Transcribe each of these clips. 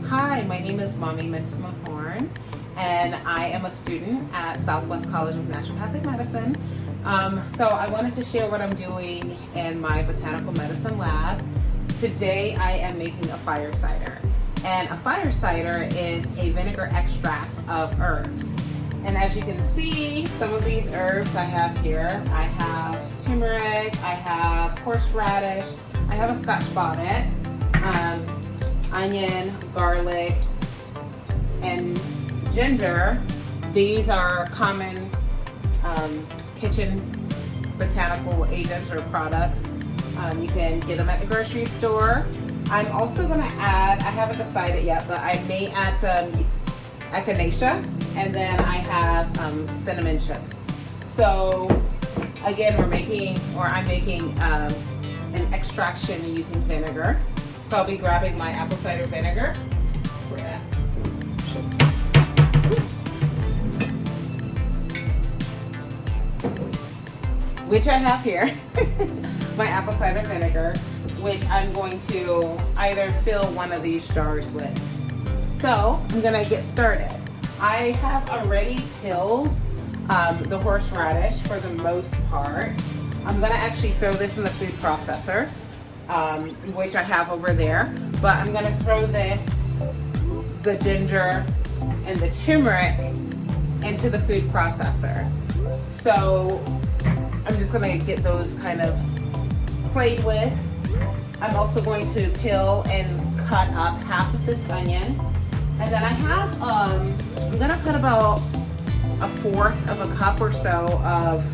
Hi, my name is Maame-Mensima, and I am a student at Southwest College of Naturopathic Medicine. So I wanted to share what I'm doing in my botanical medicine lab. Today I am making a fire cider. And a fire cider is a vinegar extract of herbs. And as you can see, some of these herbs I have here. I have turmeric, I have horseradish, I have a Scotch bonnet, onion, garlic, and ginger. These are common kitchen botanical agents or products. You can get them at the grocery store. I'm also going to add, I haven't decided yet, but I may add some echinacea, and then I have cinnamon chips. So again, I'm making an extraction using vinegar. So I'll be grabbing my apple cider vinegar, which I have here, my apple cider vinegar, which I'm going to either fill one of these jars with. So I'm gonna get started. I have already peeled the horseradish for the most part. I'm gonna actually throw this in the food processor, which I have over there, but I'm gonna throw the ginger and the turmeric into the food processor. So I'm just gonna get those kind of played with. I'm also going to peel and cut up half of this onion. And then I have, I'm gonna put about a fourth of a cup or so of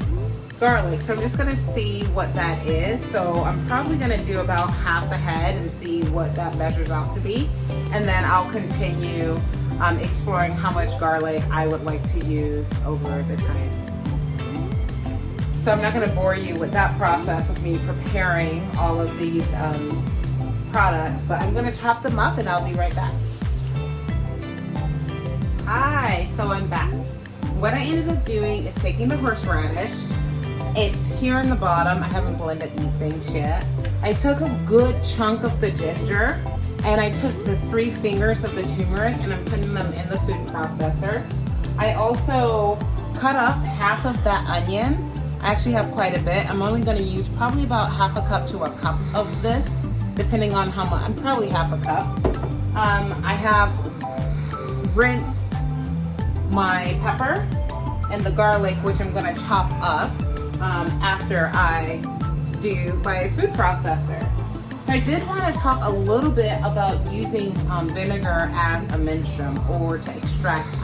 garlic. So I'm just gonna see what that is. So I'm probably gonna do about half a head and see what that measures out to be. And then I'll continue exploring how much garlic I would like to use over the time. So I'm not gonna bore you with that process of me preparing all of these products, but I'm gonna chop them up and I'll be right back. Hi, so I'm back. What I ended up doing is taking the horseradish. It's here in the bottom. I haven't blended these things yet. I took a good chunk of the ginger and I took the 3 fingers of the turmeric and I'm putting them in the food processor. I also cut up half of that onion. I actually have quite a bit. I'm only gonna use probably about half a cup to a cup of this, depending on how much. I'm probably half a cup. I have rinsed my pepper and the garlic, which I'm gonna chop up after I do my food processor. So I did want to talk a little bit about using vinegar as a menstruum or to extract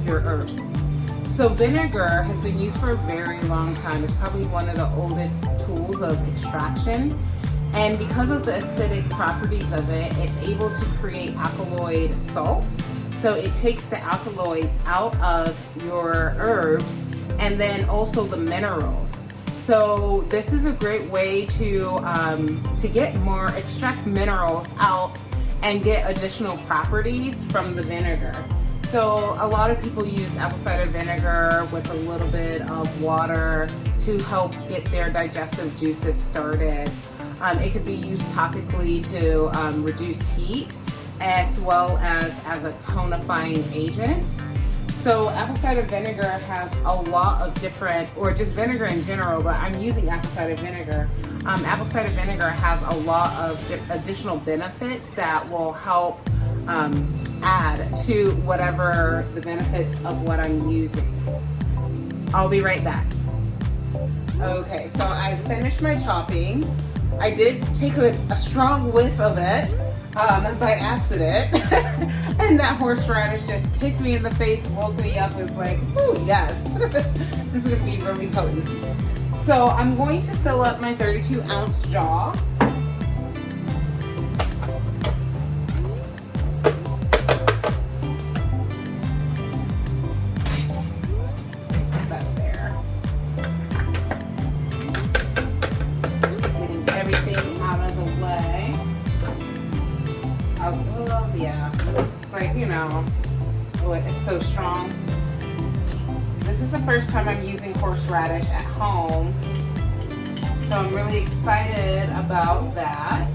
your herbs. So vinegar has been used for a very long time. It's probably one of the oldest tools of extraction. And because of the acidic properties of it, it's able to create alkaloid salts. So it takes the alkaloids out of your herbs and then also the minerals. So this is a great way to extract minerals out and get additional properties from the vinegar. So a lot of people use apple cider vinegar with a little bit of water to help get their digestive juices started. It could be used topically to reduce heat as well as a tonifying agent. So apple cider vinegar has a lot of different, or just vinegar in general, but I'm using apple cider vinegar. Apple cider vinegar has a lot of additional benefits that will help add to whatever the benefits of what I'm using. I'll be right back. Okay, so I finished my chopping. I did take a strong whiff of it by accident, and that horseradish just kicked me in the face, woke me up, and was like, ooh, yes, this is gonna be really potent. So I'm going to fill up my 32-ounce jar. Yeah, it's like, you know, it's so strong. This is the first time I'm using horseradish at home, so I'm really excited about that.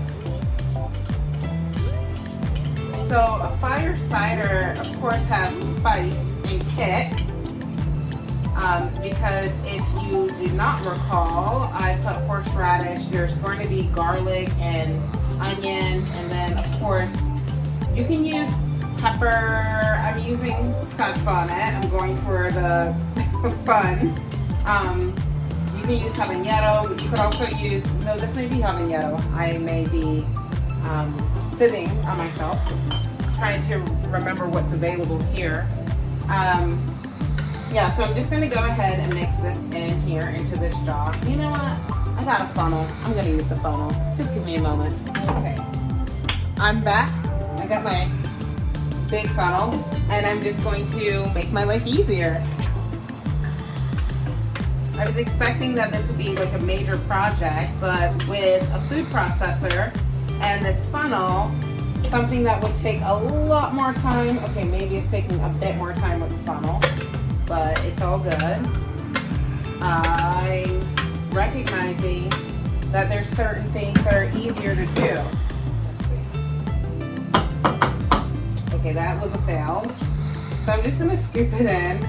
So a fire cider, of course, has spice and kick. Because if you do not recall, I put horseradish. There's going to be garlic and onions, and then of course you can use pepper. I'm using Scotch bonnet. I'm going for the fun. You can use habanero. You could also use, no, this may be habanero. I may be fibbing on myself, trying to remember what's available here. Yeah, so I'm just gonna go ahead and mix this in here into this jar. You know what? I got a funnel. I'm gonna use the funnel. Just give me a moment. Okay. I'm back. I got my big funnel, and I'm just going to make my life easier. I was expecting that this would be like a major project, but with a food processor and this funnel, something that would take a lot more time. Okay, maybe it's taking a bit more time with the funnel, but it's all good. I'm recognizing that there's certain things that are easier to do. Let's see. Okay, that was a fail. So I'm just gonna scoop it in.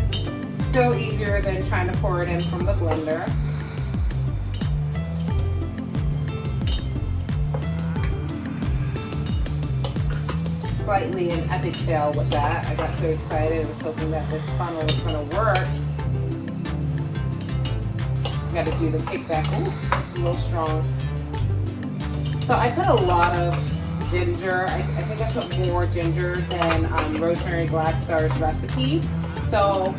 Still easier than trying to pour it in from the blender. Slightly an epic fail with that. I got so excited. I was hoping that this funnel was going to work. Got to do the kickback. Ooh, it's a little strong. So I put a lot of ginger. I think I put more ginger than Rosemary Gladstar's recipe. So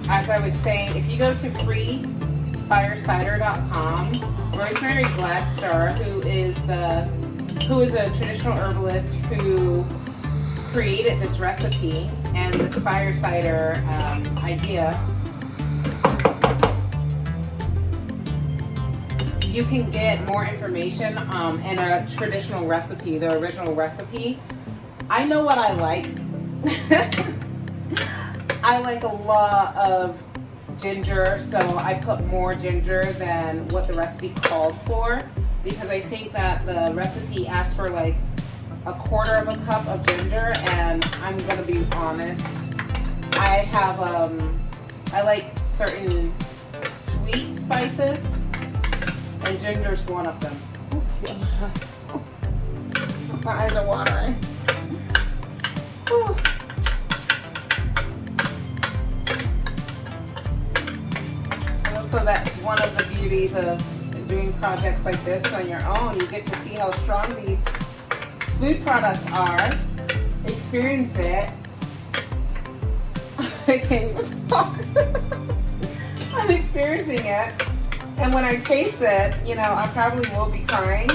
as I was saying, if you go to freefirecider.com, Rosemary Gladstar, who is a traditional herbalist who created this recipe and this fire cider idea, you can get more information in a traditional recipe, the original recipe. I know what I like. I like a lot of ginger, so I put more ginger than what the recipe called for, because I think that the recipe asked for like a quarter of a cup of ginger, and I'm gonna be honest, I have I like certain sweet spices, and ginger's one of them. Oops, my eyes are watering. Whew. So that's one of the beauties of doing projects like this on your own. You get to see how strong these food products are, experience it. I can't even talk. I'm experiencing it, and when I taste it, you know, I probably will be crying.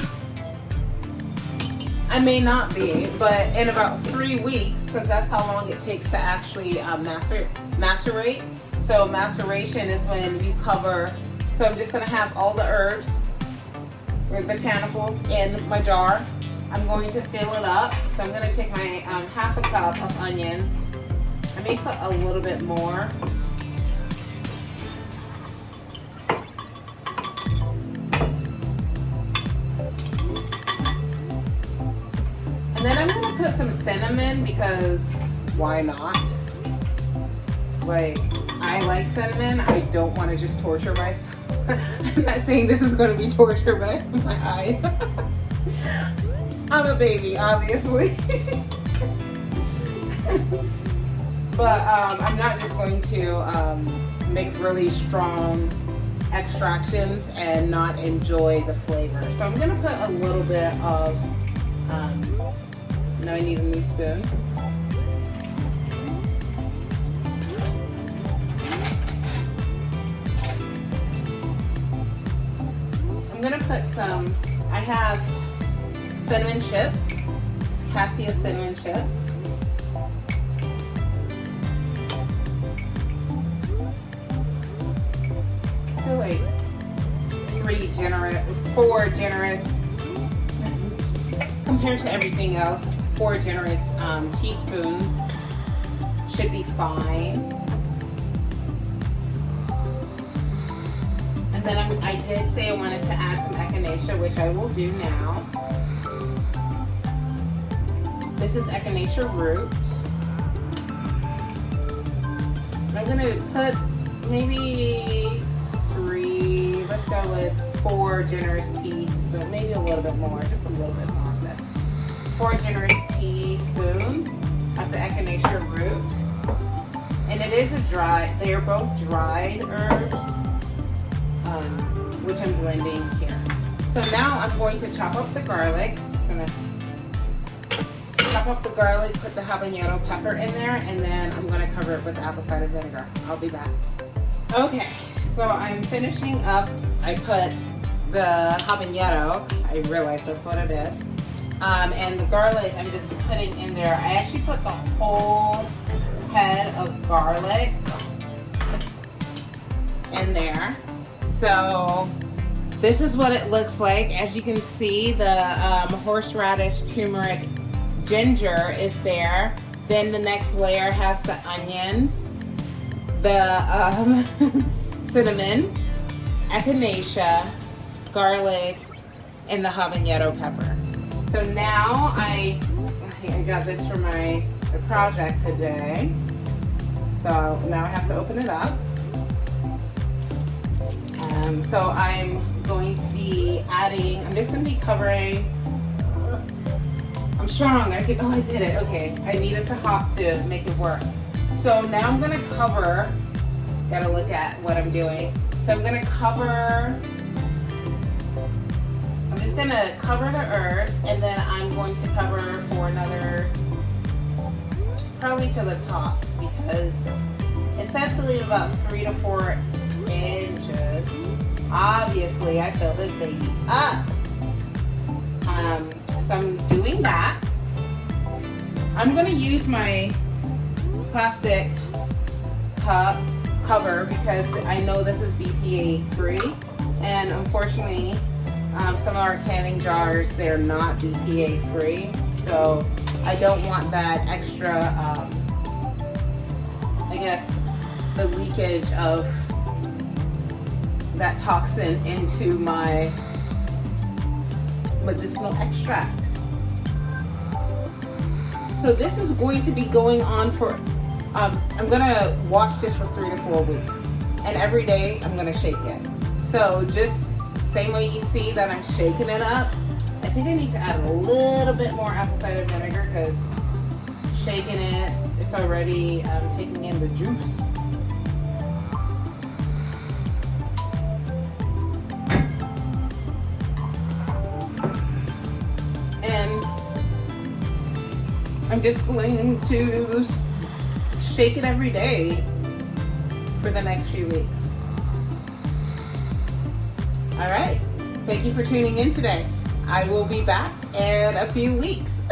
I may not be, but in about 3 weeks, because that's how long it takes to actually macerate. So maceration is when you cover, so I'm just gonna have all the herbs or botanicals in my jar. I'm going to fill it up. So I'm gonna take my half a cup of onions. I may put a little bit more. And then I'm gonna put some cinnamon, because why not? Like, I like cinnamon. I don't want to just torture myself. I'm not saying this is going to be torture, but my eye. I'm a baby, obviously. But I'm not just going to make really strong extractions and not enjoy the flavor. So I'm going to put a little bit of, now I need a new spoon. I'm gonna put some, I have cinnamon chips, cassia cinnamon chips. I feel like 4 generous, compared to everything else, 4 generous teaspoons should be fine. And then I did say I wanted to add some echinacea, which I will do now. This is echinacea root. I'm gonna put maybe 3, let's go with 4 generous teaspoons, maybe a little bit more, just a little bit more of this. 4 generous teaspoons of the echinacea root. And it is they are both dried herbs, which I'm blending here. So now I'm going to chop up the garlic. I'm gonna chop up the garlic, put the habanero pepper in there, and then I'm gonna cover it with apple cider vinegar. I'll be back. Okay, so I'm finishing up. I put the habanero, I realize that's what it is. And the garlic I'm just putting in there. I actually put the whole head of garlic in there. So this is what it looks like. As you can see, the horseradish, turmeric, ginger is there. Then the next layer has the onions, the cinnamon, echinacea, garlic, and the habanero pepper. So now I got this for my project today. So now I have to open it up. So I'm going to be adding, I'm just going to be covering, I'm strong, I did it, okay. I needed to hop to make it work. So now I'm going to cover, gotta look at what I'm doing. So I'm going to cover, I'm just going to cover the herbs, and then I'm going to cover for another, probably to the top, because it says to leave about 3 to 4 inches. Obviously, I filled this baby up. So I'm doing that. I'm gonna use my plastic cup cover because I know this is BPA free, and unfortunately, some of our canning jars, they're not BPA free. So I don't want that extra, I guess, the leakage of that toxin into my medicinal extract. So this is going to be going on for, I'm gonna watch this for 3 to 4 weeks. And every day I'm gonna shake it. So just same way you see that I'm shaking it up, I think I need to add a little bit more apple cider vinegar because shaking it, it's already taking in the juice. And I'm just going to shake it every day for the next few weeks. All right, thank you for tuning in today. I will be back in a few weeks.